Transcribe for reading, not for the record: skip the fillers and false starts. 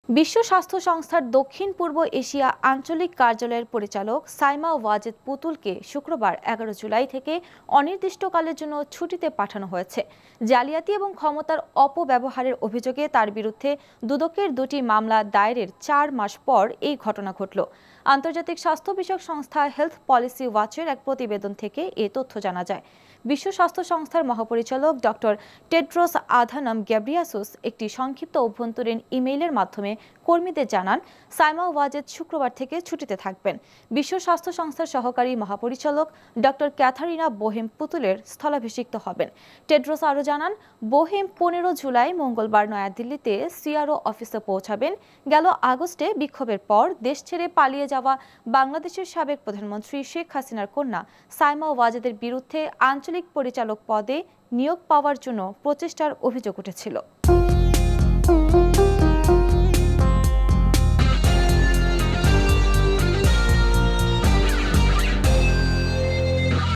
বিশ্ব স্বাস্থ্য সংস্থার দক্ষিণ পূর্ব এশিয়া আঞ্চলিক কার্যালয়ের পরিচালক সাইমা ওয়াজেদ পুতুলকে শুক্রবার 11 জুলাই থেকে অনির্দিষ্টকালের জন্য ছুটিতে পাঠানো হয়েছে। জালিয়াতি এবং ক্ষমতার অপব্যবহারের অভিযোগে তার বিরুদ্ধে দুদকের দুটি মামলা দায়েরের 4 মাস পর এই ঘটনা ঘটল। আন্তর্জাতিক স্বাস্থ্য বিষয়ক সংস্থা হেলথ পলিসি ওয়াচের এক প্রতিবেদন থেকে এ তথ্য জানা যায়। বিশ্ব স্বাস্থ্য সংস্থার মহাপরিচালক ডক্টর টেড্রোস আধানম গ্যাব্রিয়াসুস একটি সংক্ষিপ্ত অভ্যন্তরীণ ইমেইলের মাধ্যমে কর্মীদের জানান, সাইমা ওয়াজেদ শুক্রবার থেকে ছুটিতে থাকবেন। বিশ্ব স্বাস্থ্য সংস্থার সহকারী মহাপরিচালক ডক্টর ক্যাথারিনা বোহেম পুতুলের স্থলাভিষিক্ত হবেন। টেড্রোস আরও জানান, বোহেম 15 জুলাই মঙ্গলবার নয়াদিল্লিতে সিআরও অফিসে পৌঁছাবেন। গেল আগস্টে বিক্ষোভের পর দেশ ছেড়ে পালিয়ে যাওয়া বাংলাদেশের সাবেক প্রধানমন্ত্রী শেখ হাসিনার কন্যা সাইমা ওয়াজেদের বিরুদ্ধে আঞ্চলিক পরিচালক পদে নিয়োগ পাওয়ার জন্য প্রচেষ্টার অভিযোগ উঠেছিল।